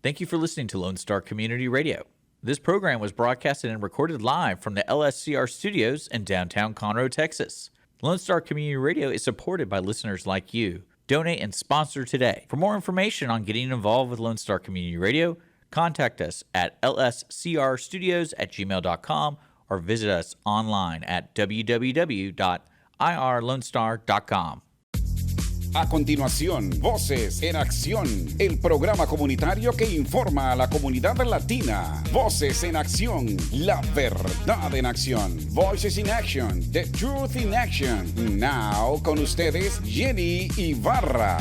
Thank you for listening to Lone Star Community Radio. This program was broadcasted and recorded live from the LSCR studios in downtown Conroe, Texas. Lone Star Community Radio is supported by listeners like you. Donate and sponsor today. For more information on getting involved with Lone Star Community Radio, contact us at lscrstudios@gmail.com or visit us online at www.irlonestar.com. A continuación, Voces en Acción, el programa comunitario que informa a la comunidad latina. Voces en Acción, la verdad en acción. Voices in Action, the truth in action. Now, con ustedes, Jenny Ibarra.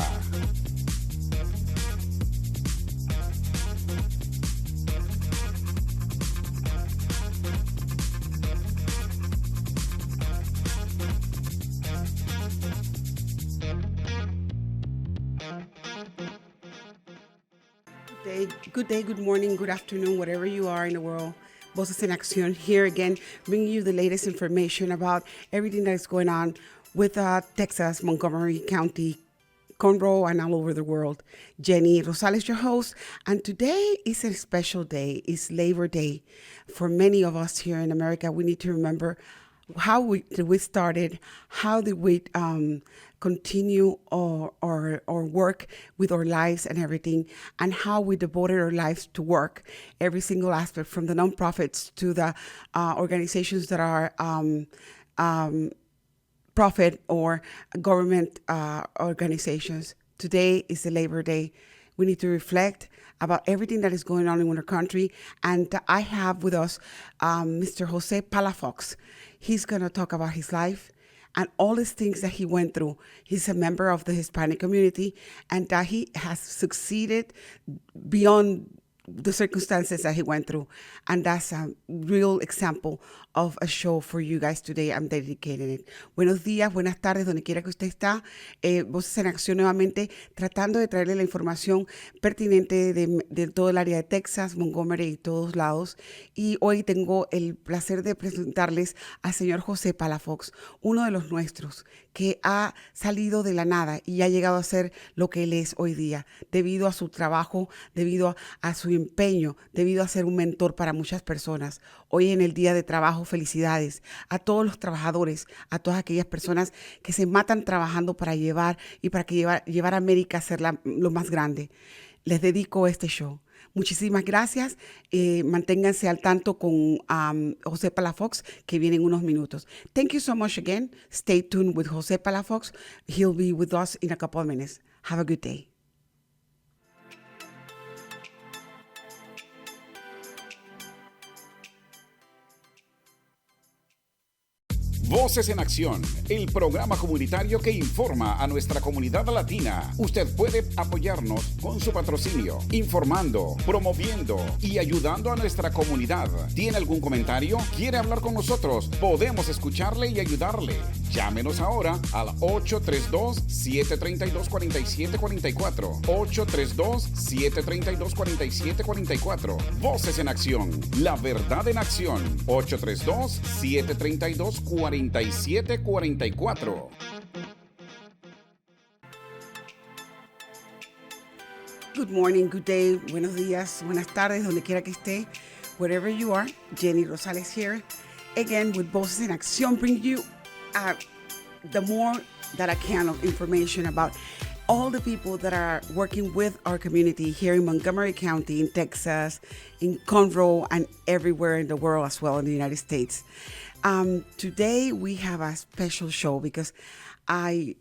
Good day, good morning, good afternoon, wherever you are in the world. Voces en Acción here again, bringing you the latest information about everything that is going on with Texas, Montgomery County, Conroe, and all over the world. Jenny Rosales, your host, and today is a special day. It's Labor Day. For many of us here in America, we need to remember how we started, how did we continue or work with our lives and everything, and how we devoted our lives to work, every single aspect, from the nonprofits to the organizations that are profit or government organizations. Today is the Labor Day. We need to reflect about everything that is going on in our country. And I have with us Mr. Jose Palafox. He's going to talk about his life and all these things that he went through. He's a member of the Hispanic community, and that he has succeeded beyond the circumstances that he went through. And that's a real example of a show for you guys today. I'm dedicating it. Buenos días, buenas tardes, donde quiera que usted está. Voces en Acción nuevamente, tratando de traerle la información pertinente de todo el área de Texas, Montgomery y todos lados. Y hoy tengo el placer de presentarles al señor José Palafox, uno de los nuestros, que ha salido de la nada y ha llegado a ser lo que él es hoy día, debido a su trabajo, debido a su empeño, debido a ser un mentor para muchas personas. Hoy en el Día de Trabajo, felicidades a todos los trabajadores, a todas aquellas personas que se matan trabajando para llevar a América a ser lo más grande. Les dedico este show. Muchísimas gracias. Manténganse al tanto con José Palafox, que viene en unos minutos. Thank you so much again. Stay tuned with José Palafox. He'll be with us in a couple of minutes. Have a good day. Voces en Acción, el programa comunitario que informa a nuestra comunidad latina. Usted puede apoyarnos con su patrocinio, informando, promoviendo y ayudando a nuestra comunidad. ¿Tiene algún comentario? ¿Quiere hablar con nosotros? Podemos escucharle y ayudarle. Llámenos ahora al 832-732-4744. 832-732-4744. Voces en Acción, la verdad en acción. 832-732-4744. Good morning, good day, buenos días, buenas tardes, donde quiera que esté, wherever you are. Jenny Rosales here, again with Voces en Acción, bring you the more that I can of information about all the people that are working with our community here in Montgomery County, in Texas, in Conroe, and everywhere in the world as well, in the United States. Today we have a special show because I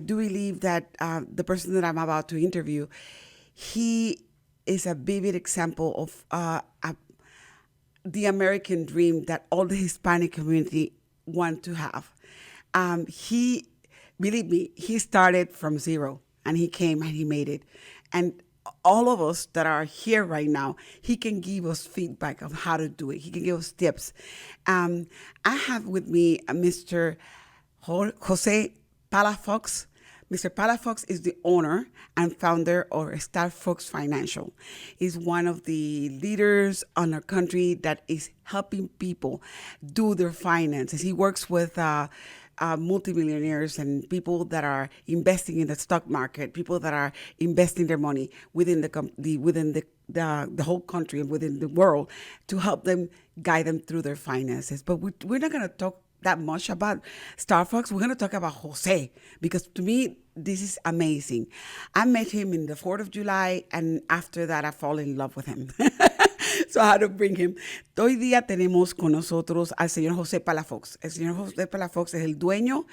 do believe that the person that I'm about to interview, he is a vivid example of the American dream that all the Hispanic community want to have. Believe me, he started from zero and he came and he made it. And all of us that are here right now, he can give us feedback of how to do it. He can give us tips. I have with me Mr. Jose Palafox. Mr. Palafox is the owner and founder of Starfox Financial. He's one of the leaders in our country that is helping people do their finances. He works with multimillionaires and people that are investing in the stock market, people that are investing their money within the whole country and within the world to help them guide them through their finances. But we're not going to talk that much about Starfox. We're going to talk about Jose, because to me, this is amazing. I met him in the 4th of July, and after that, I fall in love with him. So I had to bring him. Hoy día tenemos con nosotros al señor José Palafox. El señor José Palafox es el dueño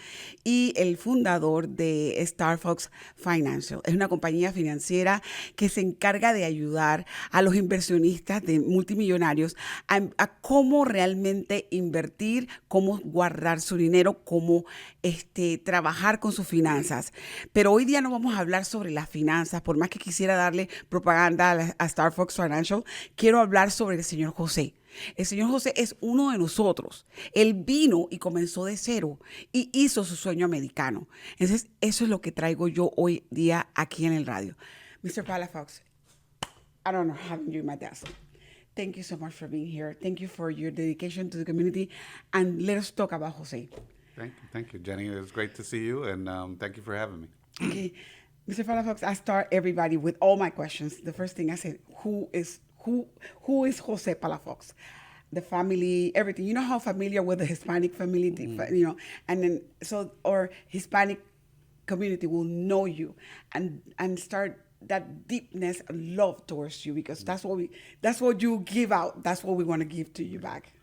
y el fundador de Starfox Financial. Es una compañía financiera que se encarga de ayudar a los inversionistas de multimillonarios a cómo realmente invertir, cómo guardar su dinero, cómo trabajar con sus finanzas. Pero hoy día no vamos a hablar sobre las finanzas, por más que quisiera darle propaganda a Starfox Financial, quiero hablar sobre el señor José. El señor José es uno de nosotros. Él vino y comenzó de cero y hizo su sueño americano. Entonces, eso es lo que traigo yo hoy día aquí en el radio. Mr. Palafox, I don't know having you in my desk. Thank you so much for being here. Thank you for your dedication to the community. And let us talk about Jose. Thank you, Jenny. It was great to see you, and thank you for having me. Okay. Mr. Palafox, I start everybody with all my questions. The first thing I said, who is Jose Palafox? The family, everything. You know how familiar with the Hispanic family, you know, and then or Hispanic community will know you and start that deepness of love towards you, because that's what you give out. That's what we want to give to you back.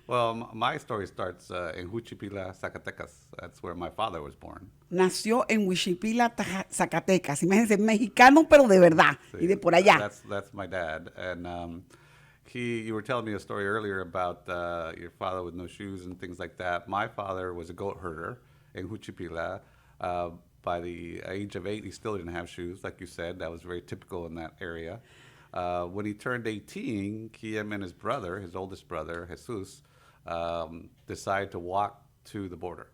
Well, my story starts in Juchipila, Zacatecas. That's where my father was born. Nació en Huichipila, Zacatecas. Imagínense, mexicano, pero de verdad. Sí, y de por allá. That's my dad. And you were telling me a story earlier about your father with no shoes and things like that. My father was a goat herder in Juchipila. By the age of 8, he still didn't have shoes, like you said. That was very typical in that area. When he turned 18, him and his brother, his oldest brother, Jesus, decided to walk to the border.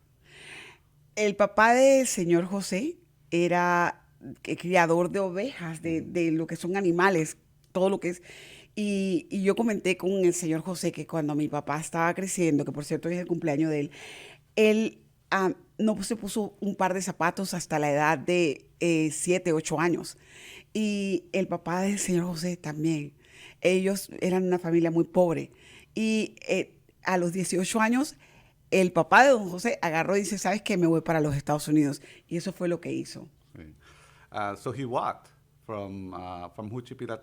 El papá del señor José era criador de ovejas, de lo que son animales, todo lo que es. Y yo comenté con el señor José que cuando mi papá estaba creciendo, que por cierto es el cumpleaños de él no se puso un par de zapatos hasta la edad de 7, 8 años. Y el papá del señor José también. Ellos eran una familia muy pobre. Y a los 18 años, el papá de don José agarró y dice, ¿sabes qué? Me voy para los Estados Unidos. Y eso fue lo que hizo. Sí. So he walked from Juchipila,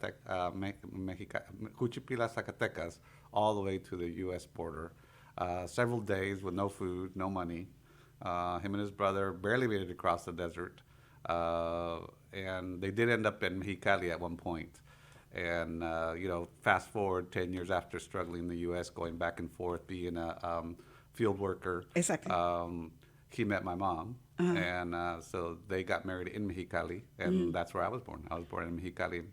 Juchipila, Zacatecas, all the way to the U.S. border. Several days with no food, no money. Him and his brother barely made it across the desert. And they did end up in Mexicali at one point. And, fast forward 10 years after struggling in the U.S., going back and forth, being a field worker. Exactly. He met my mom. Uh-huh. And so they got married in Mexicali. And that's where I was born. I was born in Mexicali,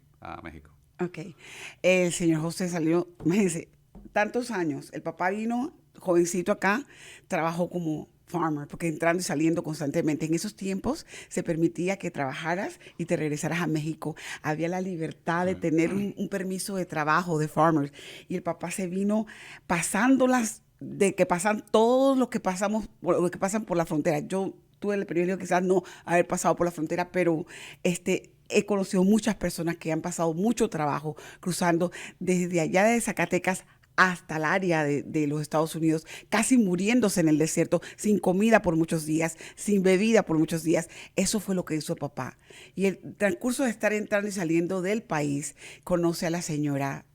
México. Ok. El señor José salió, imagínense, tantos años. El papá vino jovencito acá, trabajó como farmer, porque entrando y saliendo constantemente. En esos tiempos se permitía que trabajaras y te regresaras a México. Había la libertad de tener un permiso de trabajo de farmers. Y el papá se vino pasándolas, de que pasan todos los que pasan por la frontera. Yo tuve el privilegio quizás no haber pasado por la frontera, pero he conocido muchas personas que han pasado mucho trabajo cruzando desde allá de Zacatecas hasta el área de los Estados Unidos, casi muriéndose en el desierto, sin comida por muchos días, sin bebida por muchos días. Eso fue lo que hizo el papá. Y el transcurso de estar entrando y saliendo del país, conoce a la señora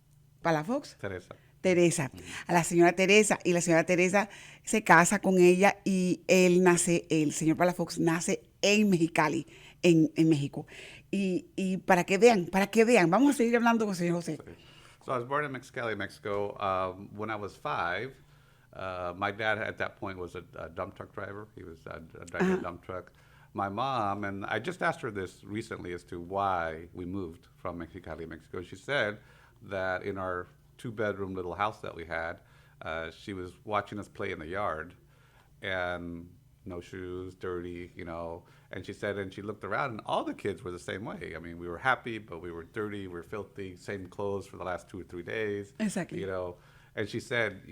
Palafox. Teresa, a la señora Teresa, y la señora Teresa se casa con ella y el señor Palafox nace en Mexicali, en México. Y para que vean, vamos a seguir hablando con el señor José. So I was born in Mexicali, Mexico. When I was 5, my dad at that point was a dump truck driver. He was driving a dump truck. My mom, and I just asked her this recently as to why we moved from Mexicali, Mexico. She said that in our 2-bedroom little house that we had, she was watching us play in the yard, and no shoes, dirty, and she said, and she looked around, and all the kids were the same way. I mean, we were happy, but we were dirty, we were filthy, same clothes for the last 2 or 3 days. Exactly. And she said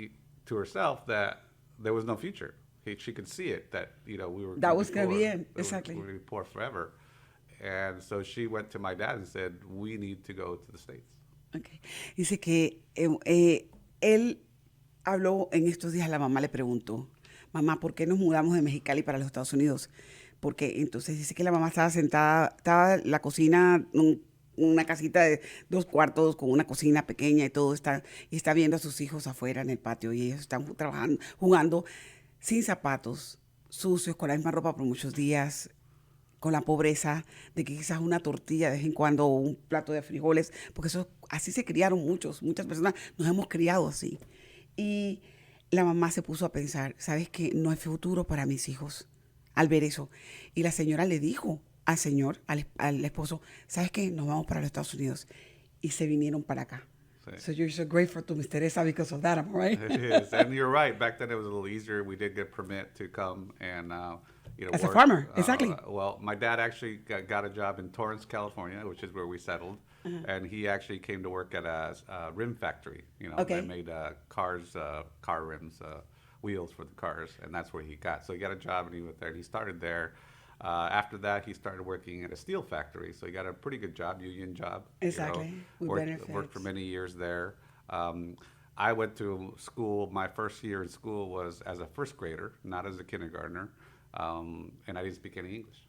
to herself that there was no future. she could see it that we were That was gonna be poor. it. Exactly. We were gonna be poor forever, and so she went to my dad and said, "We need to go to the States." Okay. Dice que él habló en estos días, la mamá le preguntó, mamá, ¿por qué nos mudamos de Mexicali para los Estados Unidos? Porque entonces dice que la mamá estaba sentada, estaba en la cocina, una casita de 2 cuartos con una cocina pequeña y todo, y está viendo a sus hijos afuera en el patio y ellos están trabajando, jugando sin zapatos, sucios, con la misma ropa por muchos días, con la pobreza de que quizás una tortilla de vez en cuando o un plato de frijoles, porque así se criaron muchas personas, nos hemos criado así. Y la mamá se puso a pensar, ¿sabes qué? No hay futuro para mis hijos al ver eso. Y la señora le dijo al señor, al esposo, ¿sabes qué? Nos vamos para los Estados Unidos. Y se vinieron para acá. Sí. So you're so grateful to Miss Teresa because of that, am I right? It is, and you're right. Back then it was a little easier. We did get permit to come and As a work. farmer, exactly. Well, my dad actually got a job in Torrance, California, which is where we settled, and he actually came to work at a rim factory. Okay. They made cars, car rims, wheels for the cars, and that's where he got. So he got a job and he went there. And he started there. After that, he started working at a steel factory. So he got a pretty good job, union job. Exactly. With Worked benefits. for many years there. I went to school. My first year in school was as a first grader, not as a kindergartner, and I didn't speak any English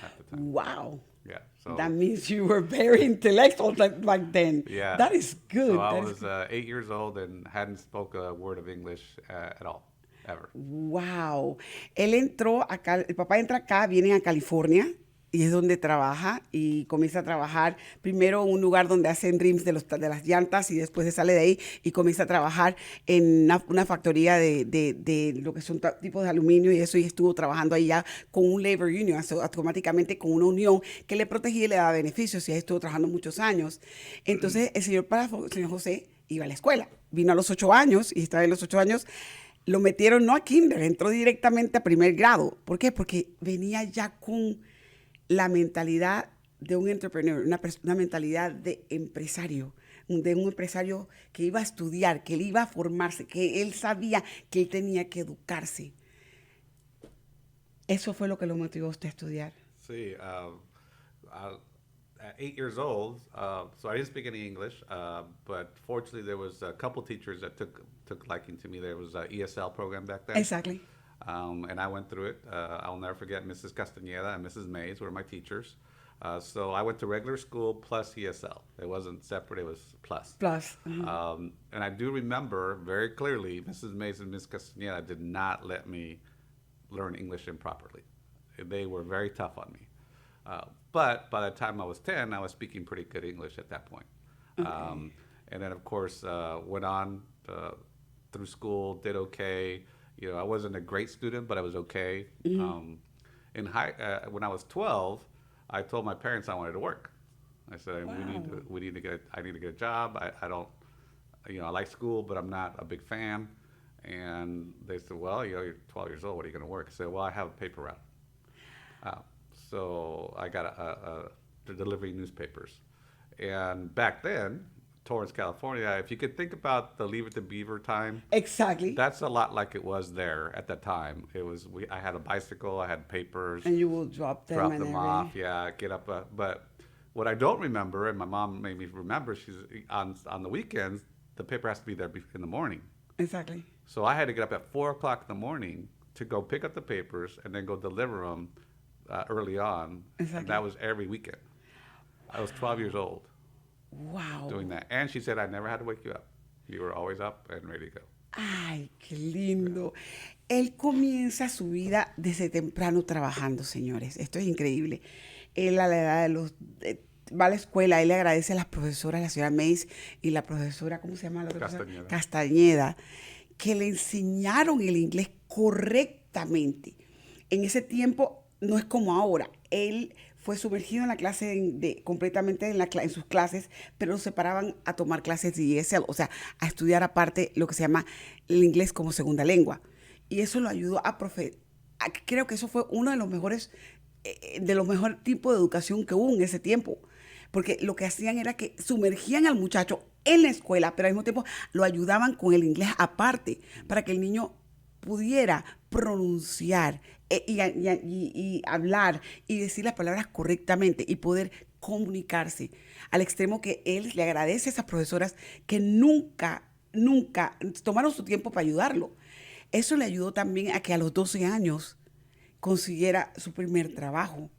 at the time. Wow. Yeah, so That means you were very intellectual back then. yeah, That is good. So I That is was good. 8 years old and hadn't spoke a word of English at all, ever. Wow. Él entró acá, el papá entra acá, viene a California y es donde trabaja y comienza a trabajar primero en un lugar donde hacen rims de las llantas y después se sale de ahí y comienza a trabajar en una factoría de lo que son tipos de aluminio y eso, y estuvo trabajando ahí ya con un labor union, automáticamente con una unión que le protegía y le daba beneficios, y ahí estuvo trabajando muchos años. Entonces el señor Palafox, el señor José, iba a la escuela, vino a los 8 años y estaba en los 8 años. Lo metieron no a kinder, entró directamente a primer grado. ¿Por qué? Porque venía ya con la mentalidad de un entrepreneur, una mentalidad de empresario que iba a estudiar, que él iba a formarse, que él sabía que él tenía que educarse. Eso fue lo que lo motivó a usted a estudiar. See, at 8 years old, so I didn't speak any English, but fortunately there was a couple teachers that took liking to me. There was an ESL program back then. Exactly. And I went through it. I'll never forget Mrs. Castañeda and Mrs. Mays were my teachers. So I went to regular school plus ESL. It wasn't separate, it was plus. Plus. And I do remember very clearly Mrs. Mays and Mrs. Castañeda did not let me learn English improperly. They were very tough on me. But by the time I was 10, I was speaking pretty good English at that point. Okay. And then, of course, went on through school, did okay. I wasn't a great student, but I was okay. Mm-hmm. When I was 12, I told my parents I wanted to work. I said, Wow. I need to get a job. I don't, I like school, but I'm not a big fan. And they said, well, you're 12 years old. What are you going to work? I said, well, I have a paper route. So I got to delivering newspapers. And back then, Torrance, California, if you could think about the Leave It to Beaver time, Exactly. that's a lot like it was there at that time. I had a bicycle, I had papers, And you will drop them and everything. off, yeah, get up. But what I don't remember, and my mom made me remember, she's on the weekends, the paper has to be there in the morning. Exactly. So I had to get up at 4 o'clock in the morning to go pick up the papers and then go deliver them early on. Exactly. And that was every weekend. I was 12 years old Wow. doing that. And she said, I never had to wake you up. You were always up and ready to go. Ay, qué lindo. Él comienza su vida desde temprano trabajando, señores. Esto es increíble. Él a la edad va a la escuela, él le agradece a las profesoras, la señora Mays y la profesora, ¿cómo se llama la otra Castañeda. Castañeda, que le enseñaron el inglés correctamente. En ese tiempo no es como ahora. Él fue sumergido en la clase completamente en sus clases, pero lo separaban a tomar clases de ESL, o sea, a estudiar aparte lo que se llama el inglés como segunda lengua. Y eso lo ayudó creo que eso fue uno de los mejores tipos de educación que hubo en ese tiempo. Porque lo que hacían era que sumergían al muchacho en la escuela, pero al mismo tiempo lo ayudaban con el inglés aparte, para que el niño pudiera pronunciar y hablar y decir las palabras correctamente y poder comunicarse, al extremo que él le agradece a esas profesoras que nunca tomaron su tiempo para ayudarlo. Eso le ayudó también a que a los 12 años consiguiera su primer trabajo.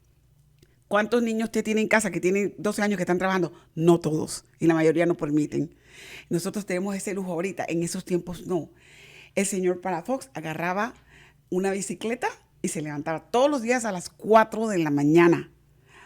¿Cuántos niños usted tiene en casa que tienen 12 años que están trabajando? No todos, y la mayoría no permiten. Nosotros tenemos ese lujo ahorita, en esos tiempos no. El señor Palafox agarraba una bicicleta y se levantaba todos los días a las 4 de la mañana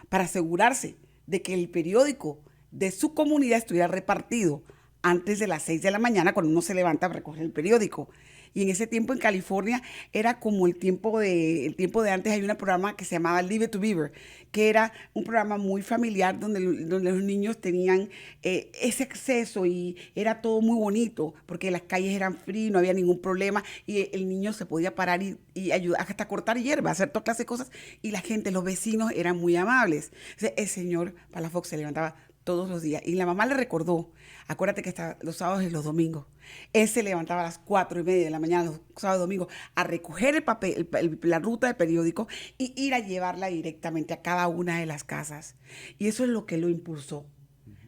para asegurarse de que el periódico de su comunidad estuviera repartido antes de las 6 de la mañana, cuando uno se levanta para recoger el periódico. Y en ese tiempo en California era como el tiempo de antes. Hay un programa que se llamaba Leave It to Beaver, que era un programa muy familiar donde los niños tenían ese acceso y era todo muy bonito porque las calles eran frías, no había ningún problema y el niño se podía parar y ayudar hasta cortar hierba, hacer toda clase de cosas y la gente, los vecinos eran muy amables. Entonces, el señor Palafox se levantaba todos los días. Y la mamá le recordó, acuérdate que está los sábados y los domingos. Él se levantaba a las 4:30 de la mañana, los sábados y domingos, a recoger el papel, la ruta del periódico y ir a llevarla directamente a cada una de las casas. Y eso es lo que lo impulsó.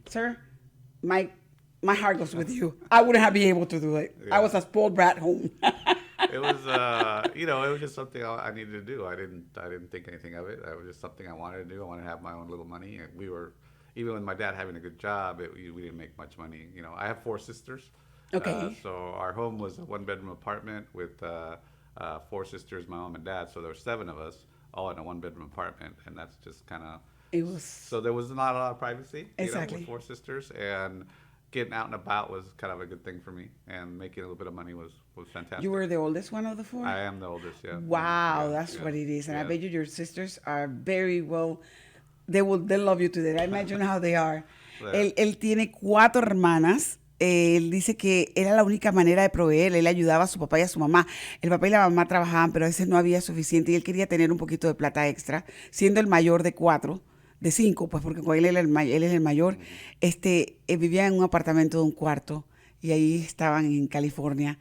Sir, my heart goes with you. I wouldn't have been able to do it. Yeah. I was a spoiled brat home. It was, it was just something I needed to do. I didn't think anything of it. It was just something I wanted to do. I wanted to have my own little money. And we were, even with my dad having a good job, we didn't make much money. I have 4 sisters. Okay. So our home was a 1-bedroom apartment with 4 sisters, my mom and dad. So there were 7 of us, all in a 1-bedroom apartment, and that's just kind of. It was. So there was not a lot of privacy. Exactly. With 4 sisters, and getting out and about was kind of a good thing for me, and making a little bit of money was fantastic. You were the oldest one of the 4? I am the oldest, yeah. Wow, Yeah, that's yeah, what it is. And I yeah. bet you your sisters are very well, they'll love you to death. I imagine how they are. Yeah. Él tiene 4 hermanas. Él dice que era la única manera de proveer. Él ayudaba a su papá y a su mamá. El papá y la mamá trabajaban, pero a veces no había suficiente y él quería tener un poquito de plata extra, siendo el mayor de 5, pues porque él es el mayor. Vivía en un apartamento de un cuarto y ahí estaban en California,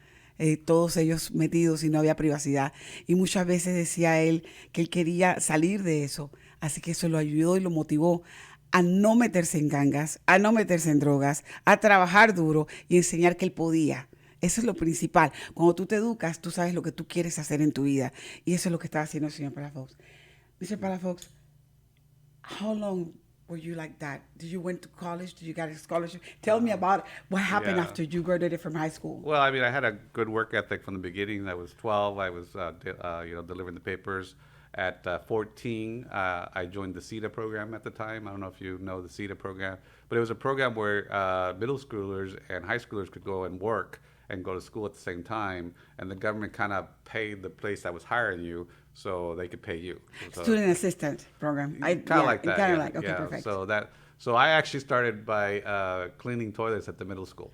todos ellos metidos y no había privacidad. Y muchas veces decía él que él quería salir de eso, así que eso lo ayudó y lo motivó a no meterse en gangas, a no meterse en drogas, a trabajar duro y enseñar que él podía. Eso es lo principal. Cuando tú te educas, tú sabes lo que tú quieres hacer en tu vida. Y eso es lo que estaba haciendo el señor Palafox. Mr. Palafox, how long were you like that? Did you went to college? Did you get a scholarship? Tell me about what happened Yeah. after you graduated from high school. Well, I mean, I had a good work ethic from the beginning. I was 12. I was, delivering the papers. At 14, I joined the CETA program at the time. I don't know if you know the CETA program, but it was a program where middle schoolers and high schoolers could go and work and go to school at the same time, and the government kind of paid the place that was hiring you so they could pay you. So, Student assistant program. kind of like that. Kind of yeah, like, okay, yeah. perfect. So I actually started by cleaning toilets at the middle school.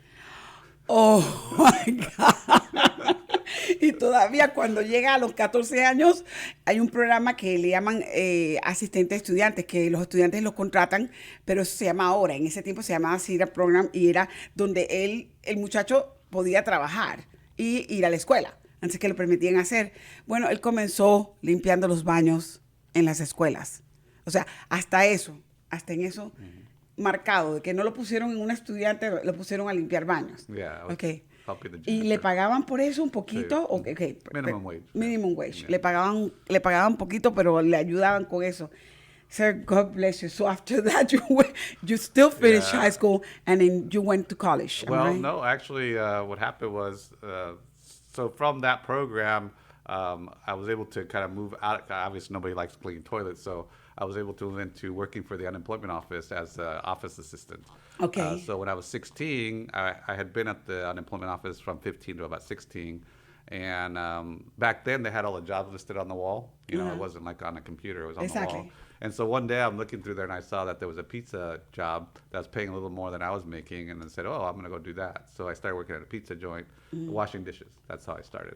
Oh, my God. Y todavía cuando llega a los 14 años, hay un programa que le llaman asistente de estudiantes, que los estudiantes los contratan, pero eso se llama ahora. En ese tiempo se llamaba CETA Program y era donde el muchacho podía trabajar y ir a la escuela, antes que lo permitían hacer. Bueno, él comenzó limpiando los baños en las escuelas. O sea, hasta en eso marcado, de que no lo pusieron en un estudiante, lo pusieron a limpiar baños. Yeah, Okay. helping the ¿Y janitor. le pagaban por eso un poquito? Sí. Okay. Minimum wage. Minimum wage. Yeah. Le pagaban poquito, pero le ayudaban con eso. Sir, God bless you. So after that, you still finished Yeah. high school and then you went to college. am I Well, right? no, actually, what happened was, so from that program, I was able to kind of move out. Obviously, nobody likes cleaning toilets, so I was able to move into working for the unemployment office as an office assistant. Okay. So when I was 16, I had been at the unemployment office from 15 to about 16. And back then, they had all the jobs listed on the wall. It wasn't like on a computer, it was on the Exactly. wall. And so one day I'm looking through there and I saw that there was a pizza job that was paying a little more than I was making, and then said, oh, I'm going to go do that. So I started working at a pizza joint, washing dishes. That's how I started.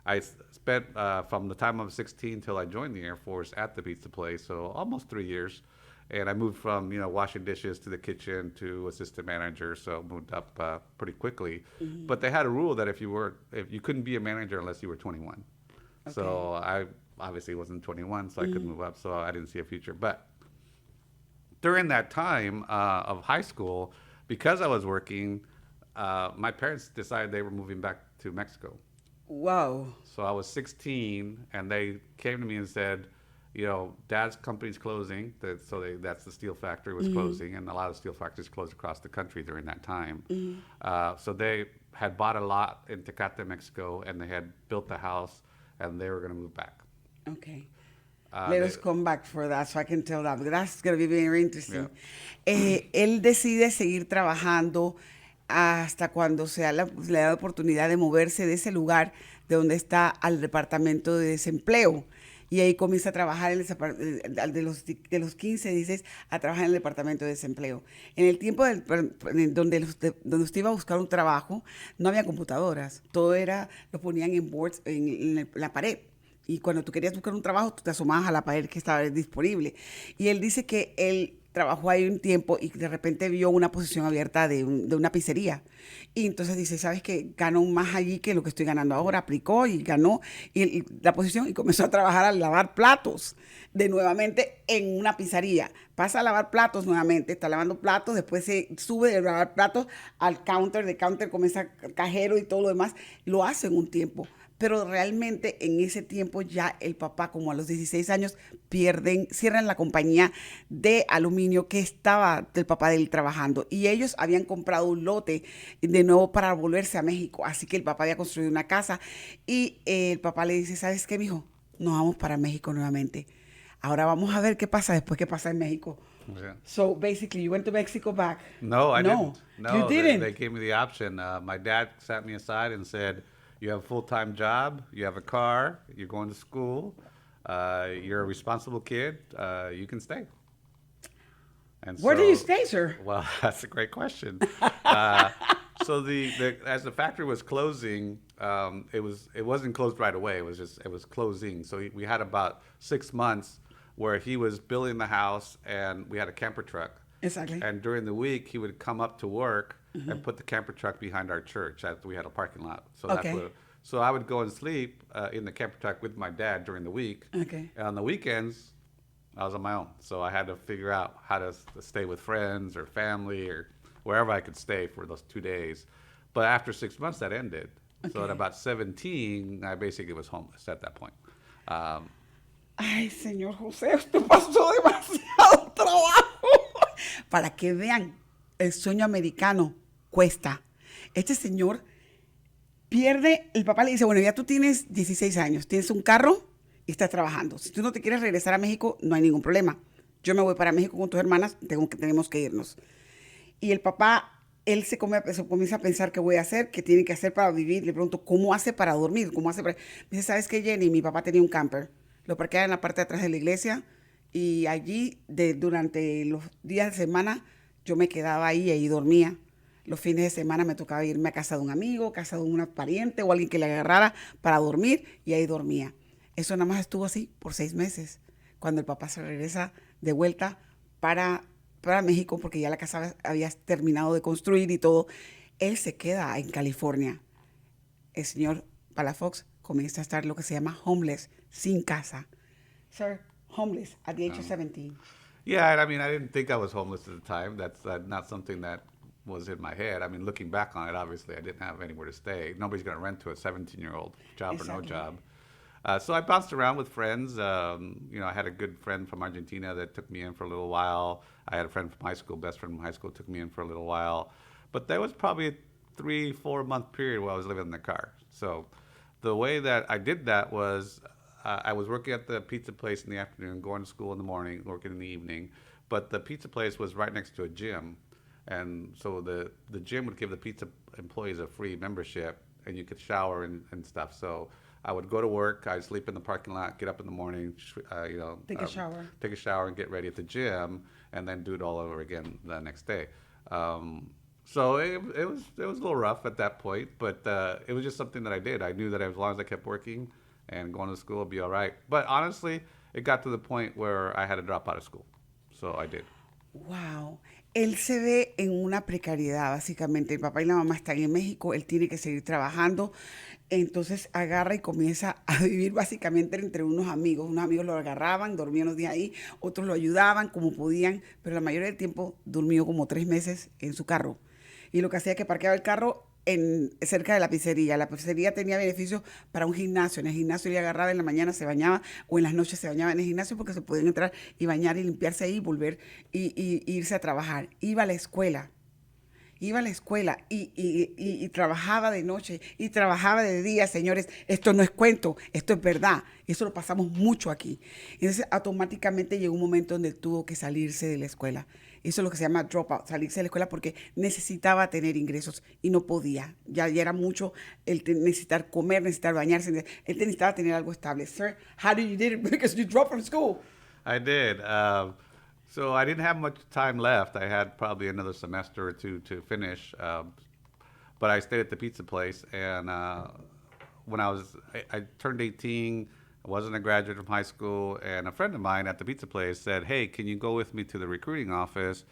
I spent from the time I was 16 till I joined the Air Force at the pizza place, so almost 3 years. And I moved from, washing dishes to the kitchen to assistant manager, so moved up pretty quickly. But they had a rule that if you couldn't be a manager unless you were 21. Okay. So I obviously wasn't 21, so I couldn't move up, so I didn't see a future. But during that time of high school, because I was working, my parents decided they were moving back to Mexico. Wow. So I was 16, and they came to me and said, Dad's company's closing. That's the steel factory was closing, and a lot of steel factories closed across the country during that time. So they had bought a lot in Tecate, Mexico, and they had built a house, and they were going to move back. Okay. Let us come back for that, so I can tell that, because that's going to be very interesting. Yeah. Él decide seguir trabajando hasta cuando le da la oportunidad de moverse de ese lugar de donde está al departamento de desempleo. Y ahí comienza a trabajar de los 15, 16, a trabajar en el departamento de desempleo. En el tiempo donde usted iba a buscar un trabajo, no había computadoras. Todo lo ponían en boards, en la pared. Y cuando tú querías buscar un trabajo, tú te asomabas a la pared que estaba disponible. Y él dice que él trabajó ahí un tiempo y de repente vio una posición abierta de una pizzería. Y entonces dice, ¿sabes qué? Ganó más allí que lo que estoy ganando ahora. Aplicó y ganó y la posición y comenzó a trabajar a lavar platos nuevamente en una pizzería. Pasa a lavar platos nuevamente, está lavando platos, después se sube de lavar platos al counter, de counter comienza cajero y todo lo demás. Lo hace en un tiempo. Pero realmente en ese tiempo ya el papá, como a los 16 años, cierran la compañía de aluminio que estaba del papá de él trabajando. Y ellos habían comprado un lote de nuevo para volverse a México. Así que el papá había construido una casa y el papá le dice, ¿sabes qué, mijo? Nos vamos para México nuevamente. Ahora vamos a ver qué pasa después que pasa en México. Yeah. So basically, you went to Mexico back. No, I didn't. No, you didn't. They gave me the option. My dad sat me aside and said, you have a full-time job, you have a car, you're going to school, you're a responsible kid, you can stay. And Where do you stay, sir? Well, that's a great question. So as the factory was closing, it wasn't closed right away. It was closing. So we had about 6 months where he was building the house, and we had a camper truck. Exactly. And during the week, he would come up to work and put the camper truck behind our church. We had a parking lot. So so I would go and sleep in the camper truck with my dad during the week. Okay. And on the weekends, I was on my own. So I had to figure out how to stay with friends or family or wherever I could stay for those 2 days. But after 6 months, that ended. Okay. So at about 17, I basically was homeless at that point. Ay, señor José, usted pasó demasiado trabajo. Para que vean, el sueño americano cuesta. Este señor pierde, el papá le dice, bueno, ya tú tienes 16 años, tienes un carro y estás trabajando. Si tú no te quieres regresar a México, no hay ningún problema. Yo me voy para México con tus hermanas, tenemos que irnos. Y el papá, él se comienza a pensar qué voy a hacer, qué tiene que hacer para vivir. Le pregunto, ¿cómo hace para dormir? Me dice, ¿sabes qué, Jenny? Mi papá tenía un camper. Lo parqueaba en la parte de atrás de la iglesia y allí, durante los días de semana, yo me quedaba ahí y ahí dormía. Los fines de semana me tocaba irme a casa de un amigo, casa de una pariente o alguien que le agarrara para dormir y ahí dormía. Eso nada más estuvo así por 6 meses, cuando el papá se regresa de vuelta para México, porque ya la casa había terminado de construir y todo. Él se queda en California. El señor Palafox comienza a estar lo que se llama homeless, sin casa. Sir, homeless at the age of 17. Yeah, I mean, I didn't think I was homeless at the time. That's not something that was in my head. I mean, looking back on it, obviously, I didn't have anywhere to stay. Nobody's going to rent to a 17-year-old, job exactly. Or no job. So I bounced around with friends. I had a good friend from Argentina that took me in for a little while. I had a friend from high school, best friend from high school, took me in for a little while. But there was probably a 3-4 month period where I was living in the car. So the way that I did that was I was working at the pizza place in the afternoon, going to school in the morning, working in the evening. But the pizza place was right next to a gym. And so the gym would give the pizza employees a free membership, and you could shower and stuff. So I would go to work, I'd sleep in the parking lot, get up in the morning, take a shower and get ready at the gym, and then do it all over again the next day. So it was a little rough at that point, but it was just something that I did. I knew that as long as I kept working and going to school, it'd be all right. But honestly, it got to the point where I had to drop out of school. So I did. Wow. Él se ve en una precariedad, básicamente. El papá y la mamá están en México, él tiene que seguir trabajando. Entonces agarra y comienza a vivir básicamente entre unos amigos. Unos amigos lo agarraban, dormían los días ahí, otros lo ayudaban como podían, pero la mayoría del tiempo durmió como 3 meses en su carro. Y lo que hacía es que parqueaba el carro cerca de la pizzería. La pizzería tenía beneficios para un gimnasio. En el gimnasio él agarraba, en la mañana se bañaba o en las noches se bañaba en el gimnasio porque se podían entrar y bañar y limpiarse ahí y volver y irse a trabajar. Iba a la escuela y trabajaba de noche y trabajaba de día, señores. Esto no es cuento, esto es verdad. Eso lo pasamos mucho aquí. Entonces, automáticamente llegó un momento donde tuvo que salirse de la escuela. Eso es lo que se llama dropout, salirse de la escuela porque necesitaba tener ingresos y no podía. Ya era mucho el necesitar comer, necesitar bañarse. Él necesitaba tener algo estable. Sir, how did you do it? Because you dropped from school. I did. So I didn't have much time left. I had probably another semester or two to finish. But I stayed at the pizza place. And when I turned 18, I wasn't a graduate from high school. And a friend of mine at the pizza place said, hey, can you go with me to the recruiting office?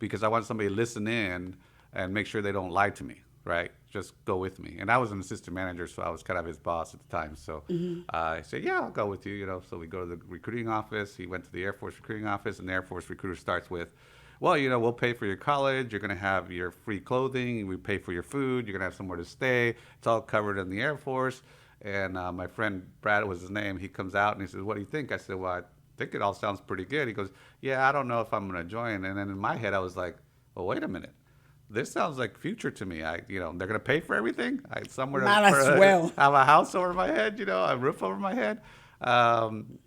Because I want somebody to listen in and make sure they don't lie to me, right? Just go with me. And I was an assistant manager, so I was kind of his boss at the time. So I said, yeah, I'll go with you, you know. So we go to the recruiting office. He went to the Air Force recruiting office, and the Air Force recruiter starts with, well, you know, we'll pay for your college. You're going to have your free clothing. We pay for your food. You're going to have somewhere to stay. It's all covered in the Air Force. And my friend, Brad was his name, he comes out and he says, what do you think? I said, well, I think it all sounds pretty good. He goes, yeah, I don't know if I'm going to join. And then in my head, I was like, well, wait a minute. This sounds like future to me. They're going to pay for everything. Somewhere Might as well have a house over my head, you know, a roof over my head.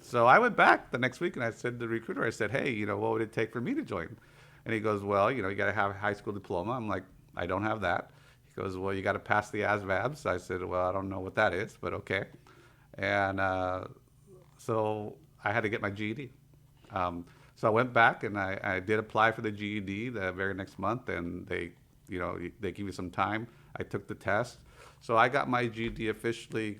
So I went back the next week and I said to the recruiter, I said, hey, you know, what would it take for me to join? And he goes, well, you know, you got to have a high school diploma. I'm like, I don't have that. He goes, well, you got to pass the ASVABs. I said, well, I don't know what that is, but okay. And so I had to get my GED. So I went back and I did apply for the GED the very next month, and they give you some time. I took the test. So I got my GED officially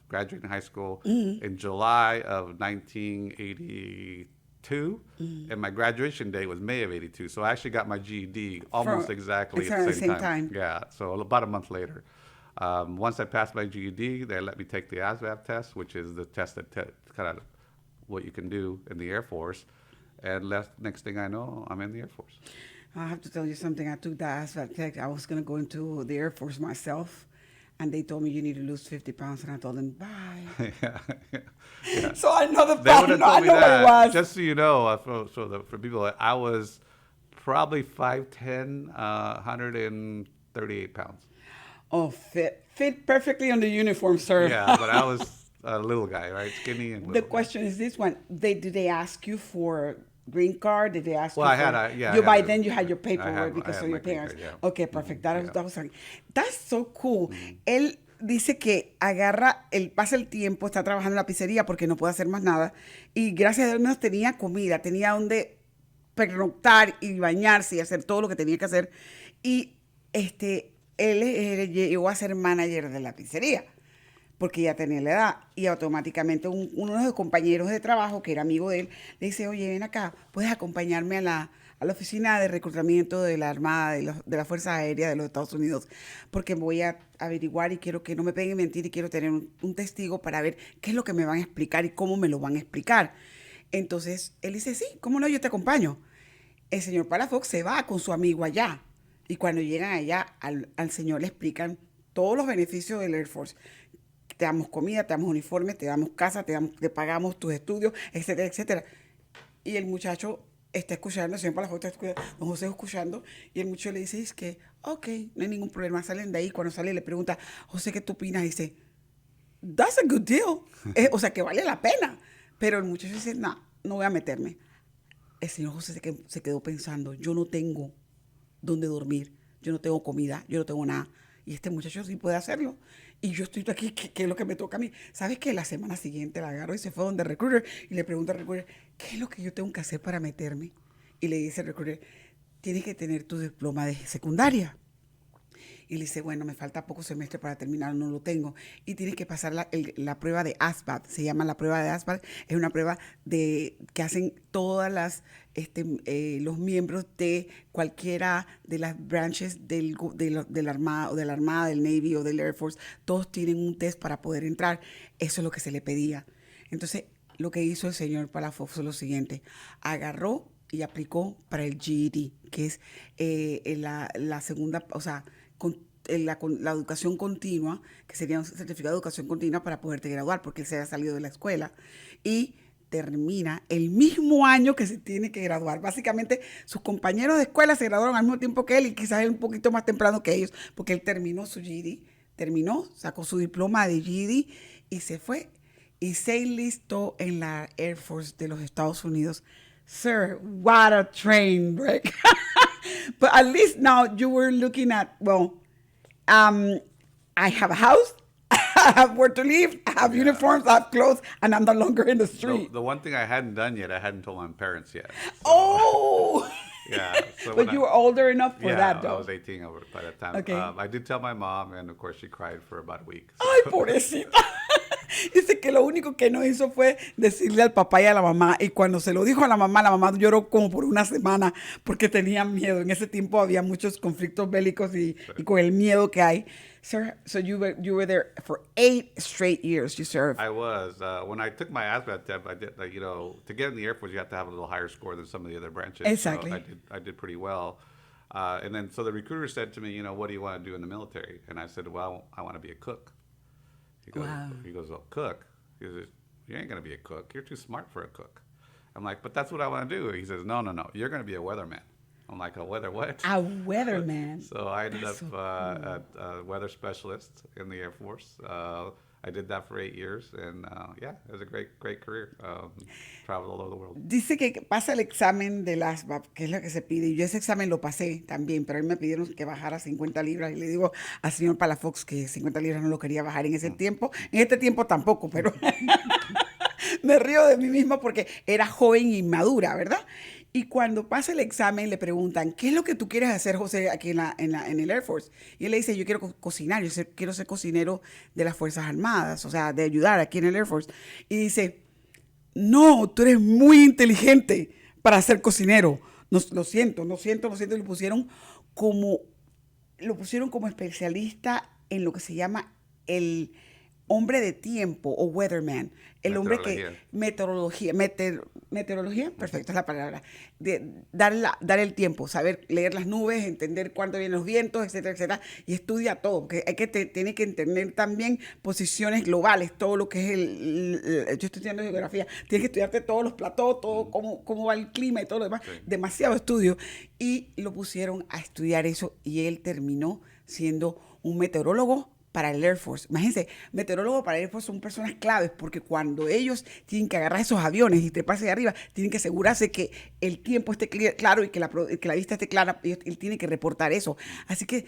graduating high school in July of 1982, and my graduation day was May of 82. So I actually got my GED almost exactly at the same time. Yeah, so about a month later. Once I passed my GED, they let me take the ASVAB test, which is the test that kind of what you can do in the Air Force. And next thing I know, I'm in the Air Force. I have to tell you something. I took the ASVAB test. I was going to go into the Air Force myself, and they told me you need to lose 50 pounds, and I told them, bye. Yeah. So I know the They would have I told me know what it that. was. Just so you know, for people, I was probably 5'10", 138 pounds. Oh, fit perfectly on the uniform, sir. Yeah, but I was a little guy, right? Skinny and little. The question is this one. Did they ask you for green card? Did they ask Well, you I for... had You by the- then you had your I paperwork had because of my your green parents. card, yeah. Okay, perfect. That was Yeah. That's so cool. Él dice que pasa el tiempo, está trabajando en la pizzería porque no puede hacer más nada. Y gracias a Dios tenía comida, tenía donde pernoctar y bañarse y hacer todo lo que tenía que hacer. Y él llegó a ser manager de la pizzería, porque ya tenía la edad, y automáticamente uno de los compañeros de trabajo, que era amigo de él, le dice, oye, ven acá, ¿puedes acompañarme a la oficina de reclutamiento de la Armada, de la Fuerza Aérea de los Estados Unidos? Porque voy a averiguar y quiero que no me peguen mentir y quiero tener un testigo para ver qué es lo que me van a explicar y cómo me lo van a explicar. Entonces, él dice, sí, ¿cómo no? Yo te acompaño. El señor Palafox se va con su amigo allá, y cuando llegan allá, al señor le explican todos los beneficios del Air Force. Te damos comida, te damos uniforme, te damos casa, te pagamos tus estudios, etcétera, etcétera. Y el muchacho está escuchando, el señor Palafox está escuchando, don José escuchando, y el muchacho le dice, es que, ok, no hay ningún problema. Salen de ahí, cuando sale le pregunta, José, ¿qué tú opinas? Y dice, that's a good deal. O sea, que vale la pena. Pero el muchacho dice, no voy a meterme. El señor José se quedó pensando, yo no tengo dónde dormir, yo no tengo comida, yo no tengo nada. Y este muchacho sí puede hacerlo. Y yo estoy aquí, ¿qué es lo que me toca a mí? ¿Sabes qué? La semana siguiente la agarro y se fue donde el recruiter y le pregunta al recruiter, ¿qué es lo que yo tengo que hacer para meterme? Y le dice el recruiter, tienes que tener tu diploma de secundaria. Y le dice, bueno, me falta poco semestre para terminar, no lo tengo. Y tienes que pasar la prueba de ASVAB, se llama la prueba de ASVAB, es una prueba que hacen todas los miembros de cualquiera de las branches de la Armada, del Navy o del Air Force. Todos tienen un test para poder entrar. Eso es lo que se le pedía. Entonces, lo que hizo el señor Palafox fue lo siguiente. Agarró y aplicó para el GED, que es la segunda, o sea, la educación continua, que sería un certificado de educación continua para poderte graduar, porque él se había salido de la escuela. Y termina el mismo año que se tiene que graduar. Básicamente, sus compañeros de escuela se graduaron al mismo tiempo que él y quizás él un poquito más temprano que ellos, porque él terminó su GED, sacó su diploma de GED y se fue y se enlistó en la Air Force de los Estados Unidos. Sir, what a train wreck. But at least now you were looking at, I have a house, I have where to live, I have uniforms, I have clothes, and I'm no longer in the street. The one thing I hadn't done yet, I hadn't told my parents yet. So, Oh! yeah. So But you were older enough for that, though. I was 18 by that time. Okay. I did tell my mom, and of course she cried for about a week. So. Ay, pobrecita. Dice que lo único que no hizo fue decirle al papá y a la mamá. Y cuando se lo dijo a la mamá lloró como por una semana porque tenía miedo. En ese tiempo había muchos conflictos bélicos y con el miedo que hay. Sir, so you were there for 8 straight years you served. I was. When I took my ASVAB test, I did, to get in the Air Force, you have to have a little higher score than some of the other branches. Exactly. So I did pretty well. And then, so the recruiter said to me, what do you want to do in the military? And I said, well, I want to be a cook. He goes, well, cook? He says, you ain't going to be a cook. You're too smart for a cook. I'm like, but that's what I want to do. He says, no. You're going to be a weatherman. I'm like, a weather what? A weatherman. So I ended up a weather specialist in the Air Force. I did that for 8 years, and it was a great career. Traveled all over the world. Dice que pasa el examen del ASVAB, que es lo que se pide. Y yo ese examen lo pasé también, pero a mí me pidieron que bajara 50 libras. Y le digo al señor Palafox que 50 libras no lo quería bajar en ese tiempo. En este tiempo tampoco, pero me río de mí misma porque era joven y madura, ¿verdad? Y cuando pasa el examen le preguntan, ¿qué es lo que tú quieres hacer, José, aquí en el Air Force? Y él le dice, yo quiero cocinar, quiero ser cocinero de las Fuerzas Armadas, o sea, de ayudar aquí en el Air Force. Y dice, no, tú eres muy inteligente para ser cocinero. Lo siento. Y lo pusieron como especialista en lo que se llama el hombre de tiempo o weatherman, el hombre que meteorología, perfecto es la palabra, de dar el tiempo, saber leer las nubes, entender cuándo vienen los vientos, etcétera, y estudia todo, porque tiene que entender también posiciones globales, todo lo que es yo estoy estudiando geografía, tienes que estudiarte todos los platós, todo cómo va el clima y todo lo demás, sí. Demasiado estudio, y lo pusieron a estudiar eso, y él terminó siendo un meteorólogo para el Air Force. Imagínense, meteorólogos para el Air Force son personas claves porque cuando ellos tienen que agarrar esos aviones y te pasen de arriba, tienen que asegurarse que el tiempo esté claro y que la vista esté clara. Él tiene que reportar eso. Así que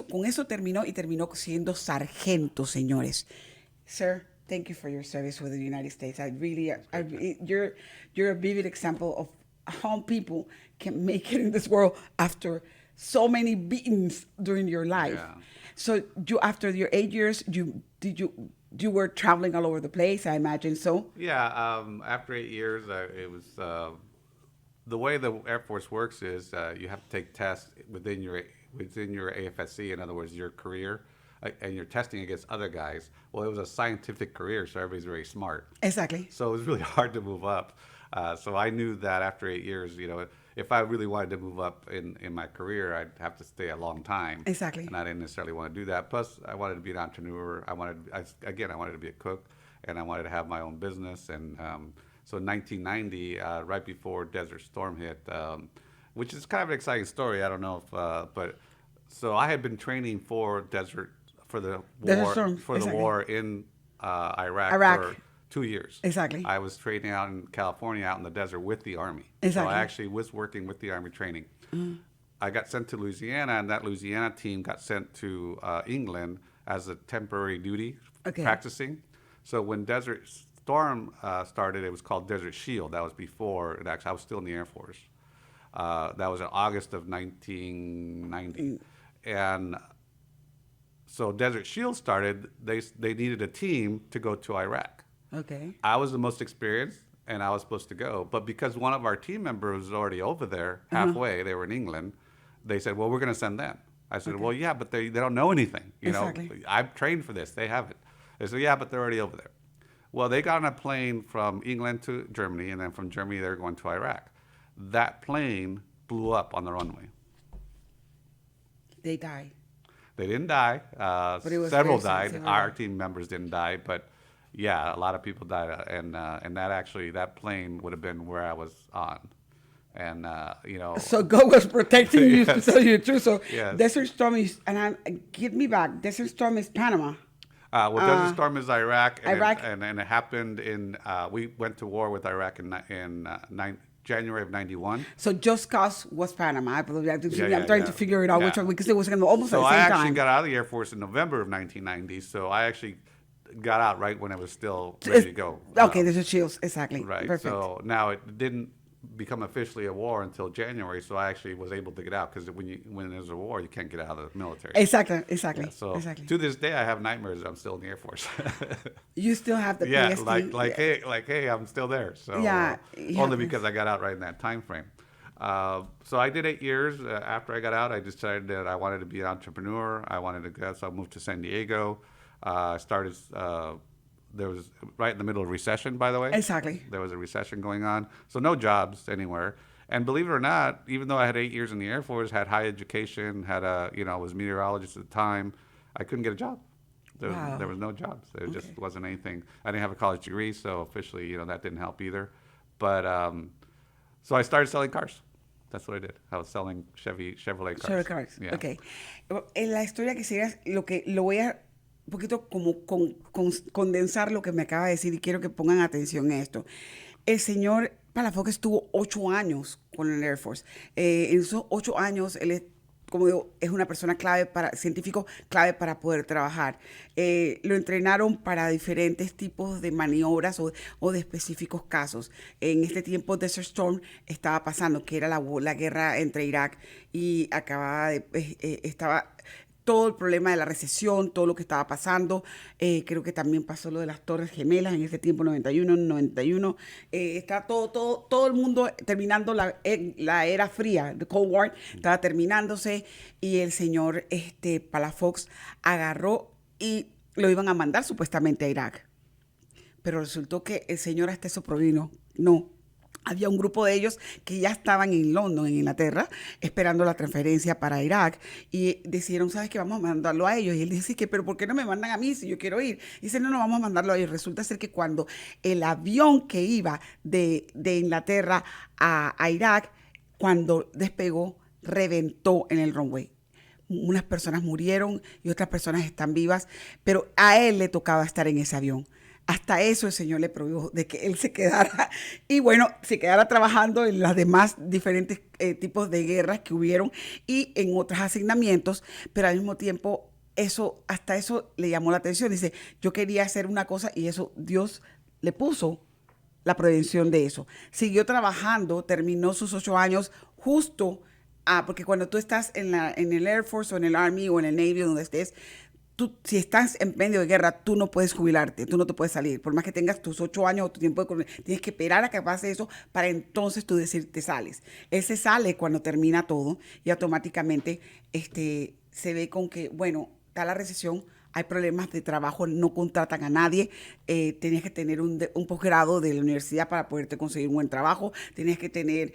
con eso terminó siendo sargento, señores. Sir, thank you for your service with the United States. You're a vivid example of how people can make it in this world after so many beatings during your life. Yeah. So after your 8 years, you were traveling all over the place, I imagine so? Yeah, after 8 years, it was, the way the Air Force works is you have to take tests within your AFSC, in other words, your career, and you're testing against other guys. Well, it was a scientific career, so everybody's very smart. Exactly. So it was really hard to move up. So I knew that after 8 years, if I really wanted to move up in my career, I'd have to stay a long time. Exactly. And I didn't necessarily want to do that. Plus, I wanted to be an entrepreneur. I wanted to be a cook, and I wanted to have my own business. And so in 1990, right before Desert Storm hit, which is kind of an exciting story. I don't know but so I had been training for the war in Iraq for 2 years. Exactly. I was training out in California, out in the desert with the Army. Exactly. So I actually was working with the Army training. Mm-hmm. I got sent to Louisiana, and that Louisiana team got sent to England as a temporary duty, practicing. So when Desert Storm started, it was called Desert Shield. That was before it actually. I was still in the Air Force. That was in August of 1990, and So Desert Shield started, they needed a team to go to Iraq. Okay. I was the most experienced, and I was supposed to go. But because one of our team members was already over there, halfway, they were in England, they said, well, we're going to send them. I said, well, yeah, but they don't know anything. You know, I've trained for this. They haven't. They said, yeah, but they're already over there. Well, they got on a plane from England to Germany, and then from Germany, they're going to Iraq. That plane blew up on the runway. They died. They didn't die. Several died. Our team members didn't die, but yeah, a lot of people died. And that plane would have been where I was on. And, you know. So God was protecting you, to tell you the truth. So Yes. Desert Storm is, get me back, Desert Storm is Panama. Desert Storm is Iraq. And Iraq. And it happened we went to war with Iraq in January of 91. So Just Cause was Panama, I believe. I'm Yeah, trying to figure it out which one, because it was almost So at the I same actually time. got out of the Air Force in November of 1990. So I actually got out right when it was still ready to go. Okay, there's a shields, exactly. Right. Perfect. So now it didn't become officially a war until January. So I actually was able to get out, because when there's a war, you can't get out of the military. Exactly. Yeah, so to this day, I have nightmares that I'm still in the Air Force. You still have the Yeah, PSD. hey, I'm still there. So Yeah, only because I got out right in that time frame. So I did 8 years. After I got out, I decided that I wanted to be an entrepreneur. I wanted to go, so I moved to San Diego. Started. There was right in the middle of recession, by the way. Exactly. There was a recession going on, so no jobs anywhere. And believe it or not, even though I had 8 years in the Air Force, had high education, was a meteorologist at the time, I couldn't get a job. There was no jobs. There just wasn't anything. I didn't have a college degree, so officially, that didn't help either. But so I started selling cars. That's what I did. I was selling Chevrolet cars. Chevrolet cars. Yeah. Okay. En la historia que sigas, lo voy a un poquito como condensar lo que me acaba de decir, y quiero que pongan atención a esto. El señor Palafox estuvo 8 años con el Air Force. En esos 8 años, él es, como digo, es una persona científico clave para poder trabajar. Lo entrenaron para diferentes tipos de maniobras o de específicos casos. En este tiempo, Desert Storm estaba pasando, que era la guerra entre Irak y estaba todo el problema de la recesión, todo lo que estaba pasando. Creo que también pasó lo de las Torres Gemelas en ese tiempo, 91. Está todo el mundo terminando la era fría, the Cold War, estaba terminándose, y el señor Palafox agarró y lo iban a mandar supuestamente a Irak. Pero resultó que el señor hasta eso provino. No. Había un grupo de ellos que ya estaban en London, en Inglaterra, esperando la transferencia para Irak, y decidieron, ¿sabes qué? Vamos a mandarlo a ellos. Y él dice, ¿pero por qué no me mandan a mí si yo quiero ir? Y dice, no, vamos a mandarlo a ellos. Resulta ser que cuando el avión que iba de Inglaterra a Irak, cuando despegó, reventó en el runway. Unas personas murieron y otras personas están vivas, pero a él le tocaba estar en ese avión. Hasta eso el Señor le prohibió de que él se quedara, y bueno, se quedara trabajando en las demás diferentes tipos de guerras que hubieron y en otros asignamientos, pero al mismo tiempo hasta eso le llamó la atención. Dice, yo quería hacer una cosa, y eso Dios le puso la prevención de eso. Siguió trabajando, terminó sus 8 años justo, porque cuando tú estás en el Air Force o en el Army o en el Navy, donde estés, si estás en medio de guerra, tú no puedes jubilarte, tú no te puedes salir. Por más que tengas tus 8 años o tu tiempo tienes que esperar a que pase eso para entonces tú decir te sales. Él se sale cuando termina todo, y automáticamente se ve con que, bueno, está la recesión, hay problemas de trabajo, no contratan a nadie, tenías que tener un posgrado de la universidad para poderte conseguir un buen trabajo, tenías que tener